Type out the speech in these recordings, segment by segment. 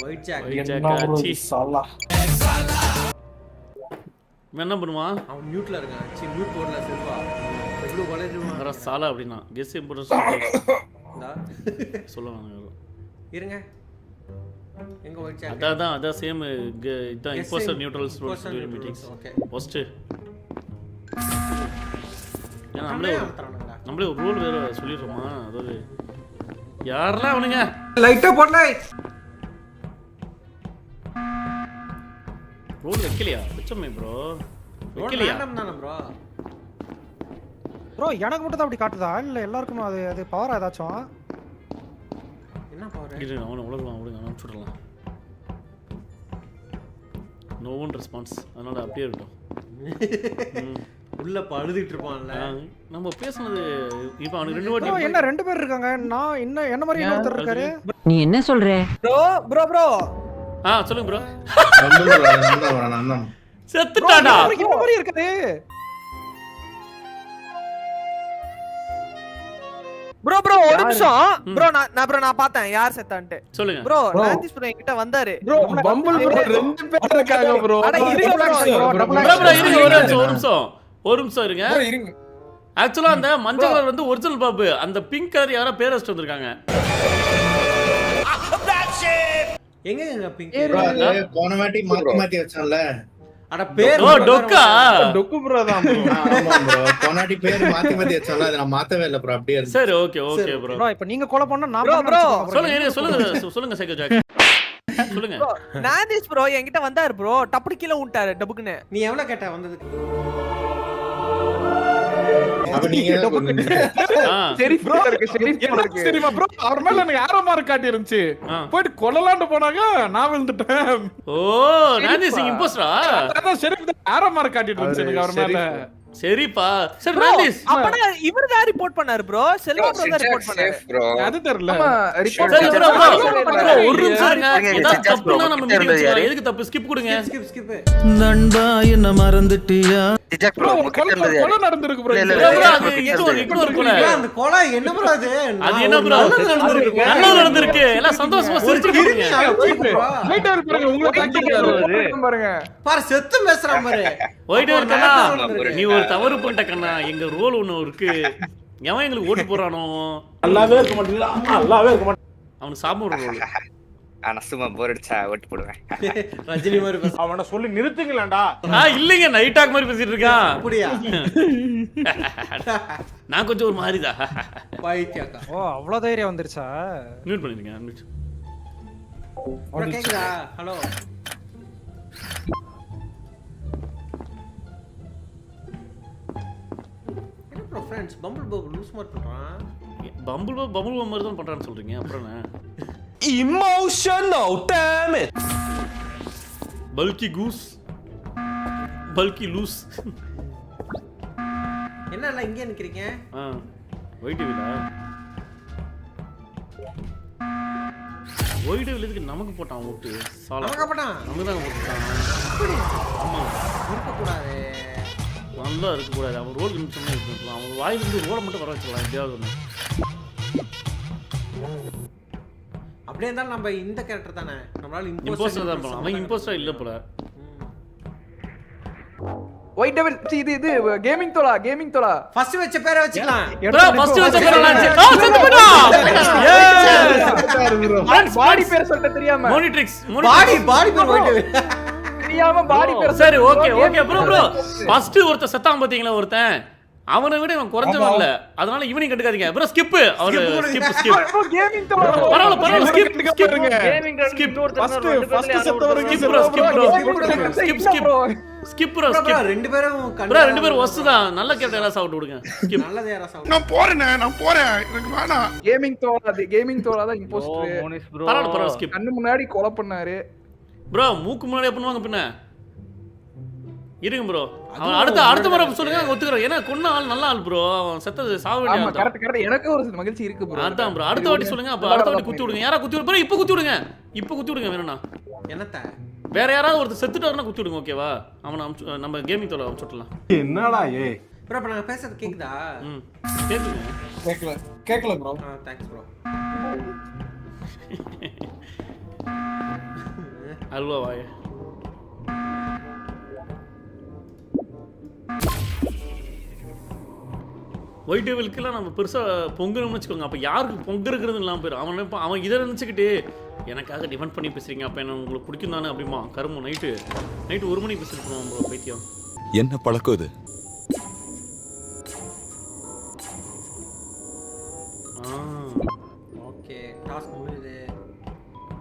White jack சாலா என்ன பண்ணுவான் அவன் மியூட்ல இருக்கான் சி மியூட் போடல செல்வா எவ்வளவு வளைஞ்சுமா வேற சாலா அப்படினா கெஸ் இம்போர்ட் சொல்லுவாங்க இருங்க எங்க ஒயிட் ஜாக் அதான் சேம் இதான் impostor neutrals meetings okay first நம்மளே ஒரு ரூல் வேற சொல்லிடுறோமா அதாவது யாரெல்லாம் அவனுங்க லைட்டா போடல ரூல் வைக்கலையா வச்சோமே ப்ரோ வைக்கலையா தானே ப்ரோ எனக்கு மட்டும் தான் அப்படி காட்டுதா இல்ல எல்லாருக்கும் அது பவர் ஏதாச்சும் என்ன பவர் இது அவன உலகலாம் விடுங்க நான் சுடலாம் நோ ஒன் ரெஸ்பான்ஸ் அதனால அப்படியே இருக்கட்டும் உள்ள பழுதிட்டு இருப்பான்ல நம்ம பேசுனது இப்போ அவனுக்கு ரெண்டு வாட்டி என்ன ரெண்டு பேர் இருக்காங்க நான் என்ன மாதிரி இன்னொருத்தர் இருக்காரு நீ என்ன சொல்ற ப்ரோ சொல்லுங்க ப்ரோ நான் செத்துட்டாடா என்ன மாதிரி இருக்காரு ப்ரோ ஒரு நிமிஷம் ப்ரோ நான் பார்த்தேன் யார் செத்தான்ட்டு சொல்லுங்க ப்ரோ நாந்திஸ் ப்ரோ என்கிட்ட வந்தாரு ப்ரோ பம்பிள் ப்ரோ ரெண்டு பேர் இருக்காங்க ப்ரோ அட ஒரு நிமிஷம் இருங்க ஆக்சுவலா அந்த மஞ்சள் கலர் வந்து ஒரிஜினல் பாப்பு அந்த பிங்க் கலர் யாரோ பேர் வச்சிட்டு வந்திருக்காங்க எங்க பிங்க் போன வாட்டி மாத்தி வச்சான்ல அட பேர் டொக்கா டொக்கு ப்ரோ தான் ப்ரோ ஆமா ப்ரோ போன வாட்டி பேர் மாத்தி வச்சான்ல அதை நான் மாத்தவே இல்ல ப்ரோ அப்படியே இருக்கு சரி ஓகே ப்ரோ ப்ரோ இப்போ நீங்க கொலை பண்ணா நான் சொல்லுங்க சைக்கோ ஜாக் சொல்லுங்க நாந்திஸ் ப்ரோ என்கிட்ட வந்தாரு ப்ரோ டப்புடி கீழ விட்டாரு டபுக்குன்னு நீ எவ்வளவு கேட்ட வந்ததுக்கு அப்ப நீங்க சரி ப்ரோ இருக்கு சரிமா ப்ரோ அவர் மேல எனக்கு ஆரோ மார்க் காட்டி இருந்துச்சு போய் கொல்லலாம்னு போனாங்க நான் விழுந்துட்டேன் ஓ நானே சிங் இம்போஸ்டரா அதான் சரி ஆரோ மார்க் காட்டிட்டு இருந்துச்சு எனக்கு அவர் மேல சரிப்பா சரி நானிஸ் அப்பனா இவர் தான் ரிப்போர்ட் பண்ணாரு ப்ரோ செல்வா ப்ரோ தான் ரிப்போர்ட் பண்ணாரு அது தெரியல சரி ப்ரோ ஒரு நிமிஷம் இருங்க ஏதாவது தப்புனா நம்ம மீட்டிங் வச்சுக்கலாம் எதுக்கு தப்பு ஸ்கிப் கொடுங்க ஸ்கிப் நண்பா என்ன மறந்துட்டியா ப்ரோ கொலை நடந்துருக்கு ப்ரோ அது இன்னொரு கொலை அந்த கொலை என்ன ப்ரோ அது என்ன ப்ரோ நல்லா நடந்துருக்கு எல்லாம் சந்தோஷமா சிரிச்சிட்டு இருக்கீங்க லைட்டா பாருங்க உங்களுக்கு காட்டிக்கிறாரு பாருங்க பாரு செத்து பேசுறான் பாரு ஒயிட் ஹேர் கண்ணா நீ ஒரு தவறு பண்ணிட்ட கண்ணா எங்க ரோல் ஒண்ணு இருக்கு எவன் எங்களுக்கு ஓட்டு போறானோ நல்லாவே இருக்க மாட்டீங்களா நல்லாவே இருக்க மாட்டீங்க அவனுக்கு சாப்பிடுற ரோல் ஆனா சும்மா போர் அடிச்சா ஓட்டு போடுவேன் ரஜினி மாதிரி பேச அவனை சொல்லி நிறுத்துங்களேன்டா இல்லைங்க நைட் டாக் மாதிரி பேசிட்டு இருக்கான் அப்படியா நான் கொஞ்சம் ஒரு மாதிரிதா பைத்தியக்கா ஓ அவ்வளவு தைரியம் வந்துருச்சா மியூட் பண்ணிருங்க ப்ரோ கேக்குதா ஹலோ என்ன ப்ரோ ஃப்ரெண்ட்ஸ் பம்பிள் பாப் லூஸ் மார்க் பண்றான் பம்பிள் மாதிரி தான் பண்றான்னு சொல்றீங்க அப்புறம் என்ன emotional damn it பல்கி கூஸ் பல்கி லூஸ் என்ன இங்கே நிக்கிறீங்க ஒயிட் வீலா ஒயிட் வீல் இதுக்கு நமக்கு போட்டான் ஓட்டு சாலா நமக்கு போட்டான் நமக்கு தான் போட்டான் ஆமா இருக்க கூடாது நல்லா இருக்க கூடாது அவன் ரோல் நிமிஷம் இருக்கலாம் அவன் வாயிலிருந்து ரோலை மட்டும் வர வச்சிடலாம் எப்படியாவது ஒன்று அப்படியே இருந்தாலும் நம்ம இந்த கேரக்டர் தானே நம்மளால இம்போஸ்டர் தான் போலாம் அவன் இம்போஸ்டர் இல்ல போல ஒயிட் டெவில் இது கேமிங் தோலா ஃபர்ஸ்ட் வெச்ச பேரை வச்சுக்கலாம் ப்ரோ ஃபர்ஸ்ட் வெச்ச பேரலாச்சு செத்து போடா பாடி பேர் சொல்ல தெரியாம மோனிட்ரிக்ஸ் பாடி பேர் ஒயிட் தெரியாம பாடி பேர் சரி ஓகே ப்ரோ ஃபர்ஸ்ட் ஒருத்த செத்தான் பாத்தீங்களா ஒருத்தன் அவனை விட இவன் குறைஞ்சவன் இல்ல அதனால இவனையும் கண்டுக்காதீங்க ப்ரோ ஸ்கிப் அவரு ஸ்கிப் கேமிங் தோலா பரவாயில்ல ஸ்கிப் கேமிங் ஸ்கிப் ஃபர்ஸ்ட் செத்தவருக்கு ஸ்கிப் ரெண்டு பேரும் ரெண்டு பேரும் வஸ்துதான் நல்ல கேட்ட எல்லாம் சாப்பிட்டு விடுங்க ஸ்கிப் நல்லதே யாரா சாப்பிடு நான் போறேன் எனக்கு வேணாம் கேமிங் தோலா தான் இம்போஸ்டர் பரவாயில்ல ஸ்கிப் கண்ணு முன்னாடி கொலை பண்ணாரு ப்ரோ மூக்கு முன்னாடி பண்ணுவாங்க பின்ன இருங்க ப்ரோ அவன் அடுத்த முறை சொல்லுங்க ஒத்துக்கிறோம் ஏன்னா கொன்ன ஆள் நல்ல ஆள் ப்ரோ அவன் செத்தது சாவ வேண்டிய ஆள் கரெக்ட் எனக்கு ஒரு மகிழ்ச்சி இருக்கு ப்ரோ அதான் ப்ரோ அடுத்த வாட்டி சொல்லுங்க அப்ப அடுத்த வாட்டி குத்தி விடுங்க யாரா குத்தி விடுங்க இப்போ குத்தி விடுங்க வேணும்னா என்னத்த வேற யாராவது ஒருத்தர் செத்துட்டாருன்னா குத்தி விடுங்க ஓகேவா அவனை நம்ம கேமிங் தோல அனுப்பிச்சுடலாம் என்னடா ப்ரோ அப்ப நான் பேசுறது கேக்குதா கேக்கல ப்ரோ தேங்க்ஸ் ப்ரோ அல்வா வாய. ஒயிட் டேபிளுக்குலாம் நம்ம பெருசாக பொங்கணும்னு வச்சுக்கோங்க. அப்போ யாருக்கு பொங்கருக்கிறது இல்லாமல் போயிடும். அவன் நினைப்பான், அவன் இதை நினச்சிக்கிட்டு எனக்காக டிஃபெண்ட் பண்ணி பேசுகிறீங்க, அப்போ என்ன உங்களுக்கு பிடிக்கும் தானே அப்படிமா கரும்பு. நைட்டு 1 மணிக்கு பேசிட்டு போனோம் ப்ரோ. பைத்தியம் என்ன பழக்கம் இது? ஓகே, டாஸ்க் முடியுது.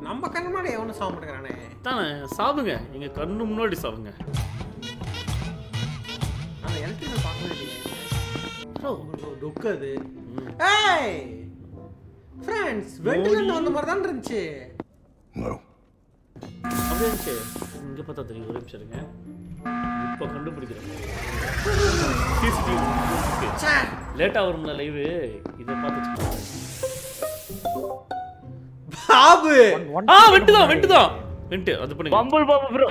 நம்ம கண்ணு முன்னாடி எவனும் சாப்பிட மாட்டேங்கிறானே. தானே சாவுங்க, எங்கள் கண்ணு முன்னாடி சாவுங்க. அந்த எலக்ட்ரிக்கல் பார்க்கவே இல்லையே. ப்ரோ துக்கு அது. ஏய் ஃப்ரெண்ட்ஸ், வெண்டிலேருந்து வந்த மாதிரி தான் இருந்துச்சு. அப்படியே இருந்துச்சு. இங்கே பார்த்தா தெரியும். ஒரு நிமிஷம் இருங்க, இப்போ கண்டுபிடிக்கிறேன். லேட்டாக வரும்ல லைவு, இதை பார்த்து பாபு. வெண்டு அது பண்ணுங்க. Bumble Babu bro.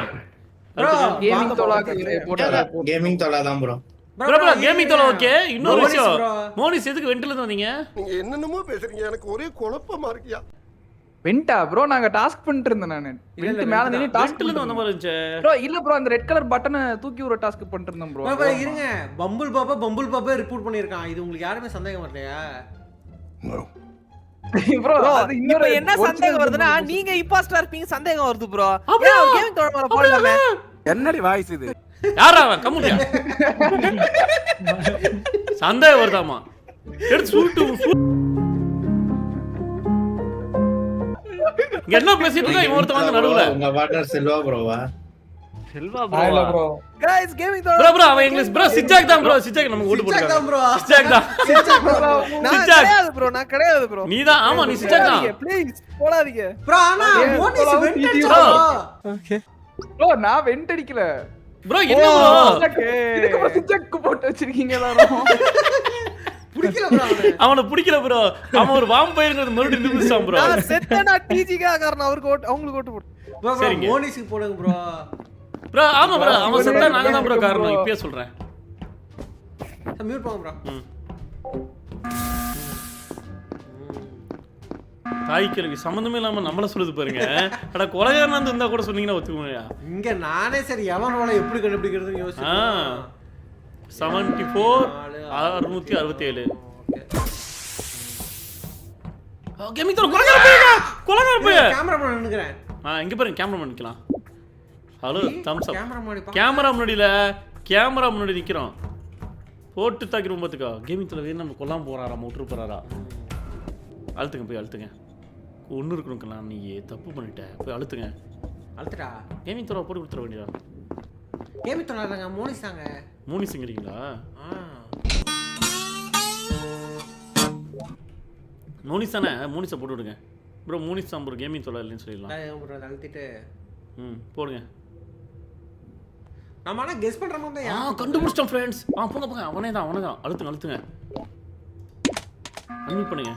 கேமிங் தோலாக்கு போட்டாரா? கேமிங் தொலை தான் ப்ரோ. ப்ரோ கேமிங் தோல ஓகே. இன்னொரு விஷயம், மோனிஸ் எதுக்கு வெண்டில இருந்து வந்தீங்க? நீங்க என்னென்னமோ பேசுறீங்க, எனக்கு ஒரே குழப்பமா இருக்கியா. வெண்டா ப்ரோ, நாங்க டாஸ்க் பண்ணிட்டு இருந்தேன் நானு. வெண்ட் மேல நின்னு டாஸ்க் வெண்டில இருந்து வந்த மாதிரி இருந்துச்சு ப்ரோ. இல்ல ப்ரோ, அந்த ரெட் கலர் பட்டனை தூக்கி ஒரு டாஸ்க் பண்ணிட்டு இருந்தோம் ப்ரோ. பாபா இருங்க, பம்பிள் பாபா ரிப்போர்ட் பண்ணிருக்கான். இது உங்களுக்கு யாருமே சந்தேகம் வரலையா? ப்ரோ அது இப்போ என்ன சந்தேகம் வருதுன்னா, நீங்க இம்பாஸ்டர் இருப்பீங்க சந்தேகம் வருது ப்ரோ. கேமிங் தோட வர போடலாமே. என்னடி வாய்ஸ் இது? யாரா அவன்? கம்முடியா சந்தேகம் வருதாமா? எடுத்து சுட்டு என்ன பேசிட்டு இருக்கா இவன் ஒருத்தன் வந்து நடுவுல. உங்க வாட்டர் செல்வா ப்ரோவா? செல்வா இல்ல ப்ரோ. ப்ரோ. गाइस கேமிங் தோட ப்ரோ அவன் இங்கிலீஷ் ப்ரோ. சிச்சாக் தான் ப்ரோ. சிச்சாக் நமக்கு ஓட்டு போடுறாங்க ப்ரோ. சிச்சாக் தான். நான் கிடையாது ப்ரோ, நான் கிடையாது ப்ரோ. நீ தான். ஆமா நீ சிச்சாக் தான். ப்ளீஸ் போடாதீங்க ப்ரோ. ஆனா மோனிஸ் வெண்ட் ப்ரோ. ஓகே ப்ரோ நான் வெண்ட் அடிக்கல ப்ரோ. என்ன ப்ரோ இதுக்கு அப்புறம் சிச்சக்கு போட்டு வச்சிருக்கீங்க எல்லாரும். பிடிக்கல ப்ரோ. அவனை பிடிக்கல ப்ரோ. அவன் ஒரு வாம்பயர்ங்கிறது மறுபடியும் நிரூபிச்சான் ப்ரோ. நான் செத்தனா டிஜிக்கா காரணம் அவருக்கு ஓட்டு, அவங்களுக்கு ஓட்டு போடு. ப்ரோ சரிங்க. மோனிஸ்க்கு போடுங்க ப்ரோ. ப்ரோ ஆமா ப்ரோ, அவன் செத்தா நாங்க தான் ப்ரோ காரணம். இப்பயே சொல்றேன். மியூட் போங்க ப்ரோ. தாய் கேள்வி சம்மந்தமே இல்லாம நம்மள சொல்லுது பாருங்க. அட கொலைகாரனா இருந்தா கூட சொன்னீங்கன்னா ஒத்துக்குமையா? இங்க நானே சரி எவன் ரோல எப்படி கண்டுபிடிக்கிறதுன்னு யோசிச்சேன். 74 667. கேமிங் தர கொலைகார போய் கேமராமேன் நின்னுக்கறேன். இங்க பாருங்க, கேமராமேன் நிக்கலாம். ஹலோ தம்ஸ் அப். கேமரா முன்னாடி பா. கேமரா முன்னாடில கேமரா முன்னாடி நிக்கிறோம். போட்டு தாக்கிரும் பாத்துக்கோ. கேமிங் தர வேணும் நம்ம கொல்லாம போறாரா, விட்டுற போறாரா? அழுத்துங்க, போய் அழுத்துங்க. ஒன்று இருக்கணுங்களா? நீ தப்பு பண்ணிட்ட, போய் அழுத்துங்க. அழுத்துடா. கேமிங் தர போட்டு கொடுத்துட வேண்டியதா? கேமிங் தோணாதாங்க மோனிஸ் தாங்க. மோனிஸுங்கிறீங்களா? மோனிஸ் தானே? மோனிஸை போட்டு விடுங்க ப்ரோ. மோனிஸ் தான் ப்ரோ. கேமிங் தொலை இல்லைன்னு சொல்லிடலாம். அழுத்திட்டு போடுங்க. நம்ம ஆனால் கெஸ் பண்ணுற மாதிரி தான். கண்டுபிடிச்சிட்டோம் ஃப்ரெண்ட்ஸ். போங்க போங்க, அவனே தான் அழுத்துங்க அழுத்துங்க. அன்மியூட் பண்ணுங்க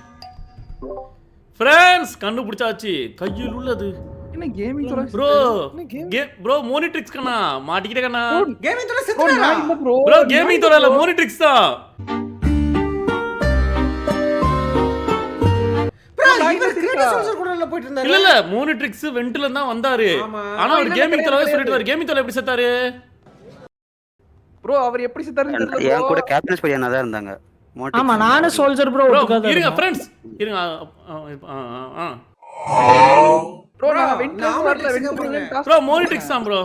ஃப்ரெண்ட்ஸ். கண்டுபிடிச்சாச்சு. கையில் உள்ளது என்ன கேமிங் தோட ப்ரோ. ப்ரோ மோனிட்ரிக்ஸ் கண்ணா மாட்டிக்கிட்டே கண்ணா. கேமிங் தோட செத்துடா. இல்ல ப்ரோ. ப்ரோ கேமிங் தோட இல்ல, மோனிட்ரிக்ஸ் தான். ப்ரோ இவர் கிரியேட்டிவ் சோர்சர் கூட இல்ல போயிட்டு இருந்தாரு. இல்ல மோனிட்ரிக்ஸ் வென்ட்ல தான் வந்தாரு. ஆனா அவர் கேமிங் தோல சொல்லிட்டு வர. கேமிங் தோல எப்படி செத்தாரு ப்ரோ? அவர் எப்படி செத்தாருன்னு தெரியல. என் கூட கேப்டன் ஸ்பையா தான் இருந்தாங்க. ஆமா நானும் சோல்ஜர் ப்ரோ. இருங்க ஃப்ரெண்ட்ஸ் இருங்க. ப்ரோ நான் வெண்ட் வரல. வெண்ட் ப்ரோ மோனிட்ரிக்ஸ் தான் ப்ரோ.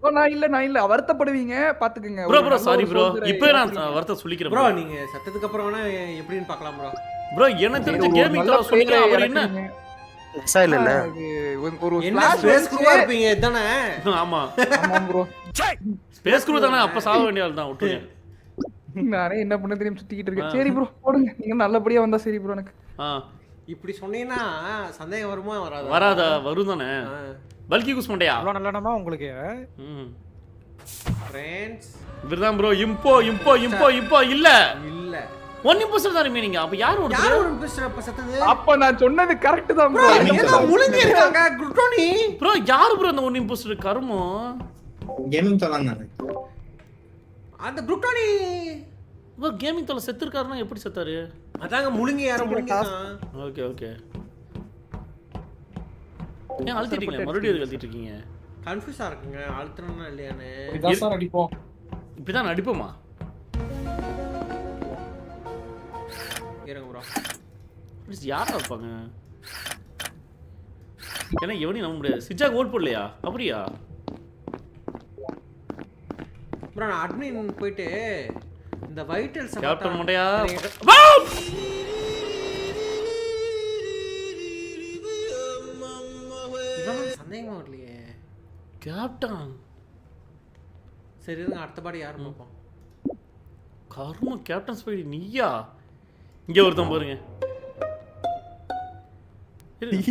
ப்ரோ நான் இல்ல வருத்தப்படுவீங்க பாத்துக்கங்க ப்ரோ சாரி ப்ரோ. இப்போ நான் வருத்த சொல்லிக்கிறேன் ப்ரோ. நீங்க சத்தத்துக்கு அப்புறம் வேணா எப்படின்னு பார்க்கலாம் ப்ரோ. ப்ரோ எனக்கு தெரிஞ்ச கேமிங் தோல சொல்லிக்கிறேன். அவர் என்ன மிசைல் இல்ல, ஒரு என்ன ஸ்பேஸ் குரூவா இருப்பீங்க தானே? ஆமா ஆமா ப்ரோ. ஸ்பேஸ் குரூ தானே. அப்ப சாவ வேண்டிய ஆள் தான். விட்டுருங்க. நானே என்ன பண்ண தெரியும் சுத்திக்கிட்டு இருக்கேன். சரி ப்ரோ போடுங்க. நீங்க நல்லபடியா வந்தா சரி ப்ரோ. எனக்கு இப்படி சொன்னீங்கன்னா சந்தேகம் வருமா வராதா? வராதா? வரும் தானே. பல்கி குஸ் மண்டையா அவ்வளோ நல்லடமா உங்களுக்கு. ஃப்ரெண்ட்ஸ் இவர்தான் ப்ரோ. இம்போ இல்ல இல்ல ஒன் இம்போஸ்டர் தான் மீனிங். அப்ப யார் ஒரு இம்போஸ்டர் அப்ப செத்தது? அப்ப நான் சொன்னது கரெக்ட் தான் ப்ரோ. ஏதோ முழுங்கி இருக்காங்க குட்டோனி. ப்ரோ யார் ப்ரோ அந்த ஒன் இம்போஸ்டர்? கருமோ கேமிங் தொலை தானே. அந்த குட்டோனி ப்ரோ கேமிங் தோல செத்துருக்காருன்னா எப்படி செத்தாரு? அதாங்க முழுங்கி யாரும் முழுங்கிதான். ஓகே ஏன் அழுத்திட்டீங்க? மறுபடியும் எதுக்கு அழுத்திட்டு இருக்கீங்க? கன்ஃபியூஸா இருக்குங்க அழுத்தணும்னா இல்லையானே. இதான் சார் அடிப்போம். இப்படிதான் நடிப்போமா? இருங்க ப்ரோ. யாரா இருப்பாங்க? ஏன்னா எவனையும் நம்ப முடியாது. சிஜாக் ஓட் போடலையா? அப்படியா? ப்ரோ நான் அட்மின் போயிட்டு இந்த வைட்டல்ஸ் கேப்டன் மண்டையா. சந்தேகமா வரலையே கேப்டன். சரி இருங்க அடுத்த பாடி யாரும் பார்ப்போம். கர்ம கேப்டன் ஸ்பைடி நீயா? இங்க ஒருத்தன் பாருங்க.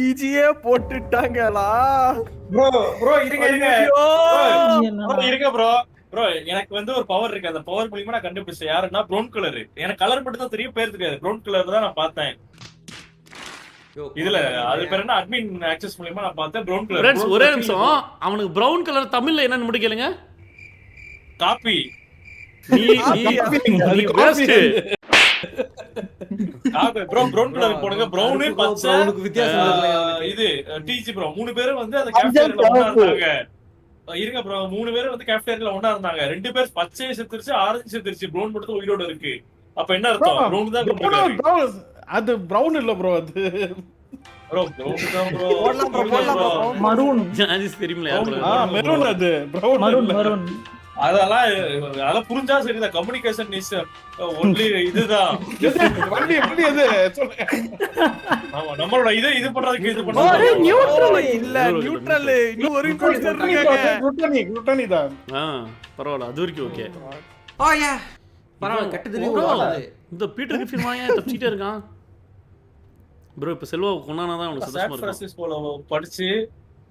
ஈஜியே போட்டுட்டாங்களா? ப்ரோ இருங்க ப்ரோ. எனக்கு வந்து ஒரு பவர் இருக்கு. அந்த பவர் மூலமா நான் கண்டுபிடிச்சேன் யாருன்னா ப்ரௌன் கலர். எனக்கு கலர் மட்டும் தான் தெரியும், பேர் தெரியாது. ப்ரௌன் கலர் தான் நான் பார்த்தேன் இதுல. அது பேர் என்ன அட்மின் ஆக்சஸ் மூலமா நான் பார்த்தேன் ப்ரௌன் கலர். ஃப்ரெண்ட்ஸ் ஒரே நிமிஷம். அவனுக்கு ப்ரௌன் கலர் தமிழ்ல என்னன்னு மட்டும் கேளுங்க. காப்பி. நீ பெஸ்ட். காப்பி ப்ரோ. ப்ரௌன் கலர் போடுங்க. ப்ரௌன் பச்சை வித்தியாசம் இது டிஜி ப்ரோ. 3 பேரும் வந்து அந்த கேஃப்டேரியால ஒண்ணா இருந்தாங்க. இருங்க ப்ரோ 3 பேரும் வந்து கேஃப்டேரியால ஒண்ணா இருந்தாங்க. 2 பேர் பச்சை செத்துருச்சு, ஆரஞ்சு செத்துருச்சு, ப்ரௌன் மட்டும் உயிரோட இருக்கு. அப்ப என்ன அர்த்தம்? ப்ரௌன் தான் கொண்டுட்டாரு. அது பிரவுன் இல்ல ப்ரோ. அது ப்ரோ ப்ரௌன் தான் ப்ரோ. போடலாம். மரூன் ஜானிஸ் தெரியுமா யாரு? மெரூன். அது பிரவுன் மரூன் மரூன். அதெல்லாம் புரிஞ்சா சரிதான். கம்யூனிகேஷன் இஸ் ஒன்லி இதுதான். வண்டி எப்படி அது சொல்லுங்க. ஆமா நம்மளோட இது பண்றதுக்கு இது ஒரே பண்றது. நியூட்ரல் இல்ல. நியூட்ரல் இன்னும் ஒரு இன்ஃபுளுசர் இருக்காங்க. குட்டனி தான். பரவாயில்ல அது வரைக்கும் ஓகே. ஓ யா பரவாயில்ல கட்டுதுல ஓடாது. இந்த பீட்டர் கிஃபின் வாங்க தப்பிச்சிட்டே இருக்கான் ப்ரோ. இப்ப செல்வா கொண்டானா தான் அவனுக்கு சான் சந்தோஷமா இருக்கும். பிரான்சிஸ்கோல படிச்சு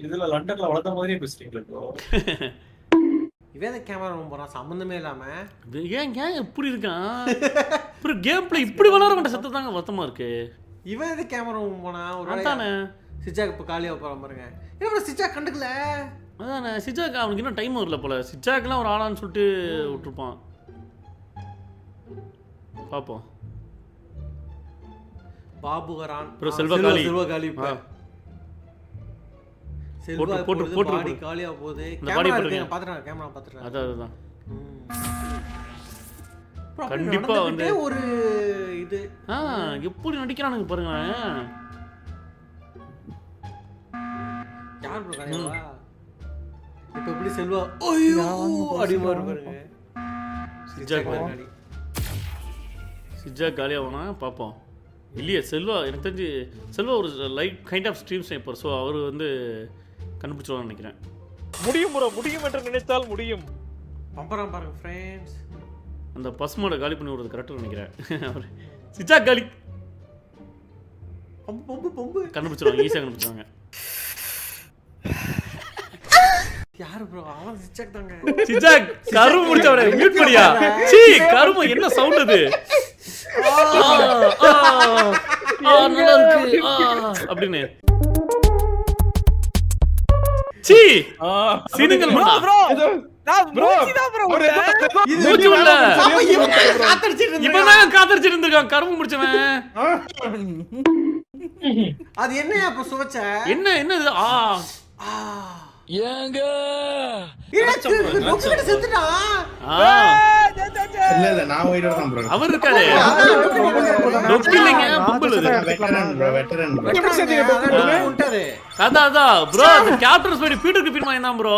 இதுல லண்டன்ல வளர்ந்த மாதிரியே பேசுறீங்க ப்ரோ. இவன் கேமரா ரூம் போறான் சம்பந்தமே இல்லாம. ஏன் இப்படி இருக்கான்? அப்புறம் கேம் பிளே இப்படி வளர மாட்டேன். சத்தம் தாங்க வருத்தமா இருக்கு. இவன் எது கேமரா ரூம் போனா ஒரு அதானே சிஜாக் இப்ப காலியா போறான் பாருங்க. என்ன சிஜாக் கண்டுக்கல? அதானே சிஜாக் அவனுக்கு இன்னும் டைம் வரல போல. சிஜாக்லாம் ஒரு ஆளான்னு சொல்லிட்டு விட்டுருப்பான். பாப்போம். பாபுகரான் ப்ரோ செல்வா காலி. செல்வா காலி இப்ப. செல்வா போட்டு பாடி காலியா போகுது. இந்த பாடி கேமரா போடுங்க. இருக்கு பாத்துறேன். கேமரா பாத்துறேன். அதுதான் கண்டிப்பா கண்டிப்பா வந்து ஒரு இது எப்படி நடிக்கிறானுங்க பாருங்க. யார் ப்ரோ காலியா? இப்ப எப்படி செல்வா ஐயோ அடி பாருங்க. சிஜாக் காலி. சிஜாக் காலியா போனா பாப்போம். இல்லையே செல்வா எனக்கு தெரிஞ்சு செல்வா ஒரு light kind of stream sniper. So அவர் வந்து கண்டுபிடிச்சிருவான்னு நினைக்கிறேன். முடியும் ப்ரோ. முடியும் என்று நினைத்தால் முடியும். பம்பரம் பாருங்க ஃப்ரெண்ட்ஸ். அந்த பசுமோட காலி பண்ணி விடுறது கரெக்டாக நினைக்கிறேன். அவர் சிஜாக் காலி பம்பு கண்டுபிடிச்சிருவாங்க. ஈஸியாக கண்டுபிடிச்சிருவாங்க. யாரு ப்ரோ? அவன் சிஜாக் தாங்க. சிஜாக் கரும முடிச்சவரே மியூட் பண்ணியா? சீ கரும என்ன சவுண்ட் அது? நல்லா இருக்கு அப்படின்னு சீ சினிங்கல் ப்ரோ நான் மூஞ்சி தான் ப்ரோ. இது மூஞ்சி இல்ல. இவன் காத்தடிச்சிட்டு இருந்தான். இவன் காத்தடிச்சிட்டு இருந்திருக்கான் கரும முடிச்சவன். அது என்னையா அப்ப சுவச்ச? என்ன இது? ஏங்க இல்ல நான் உயிரோட தான் ப்ரோ. அவர் இருக்காரு. இல்லைங்க பொம்பளை வெட்டரன் அதான் ப்ரோ. கேப்டன் ஸ்பைடி பீட்டர் கிஃபின் வாங்கினான் ப்ரோ.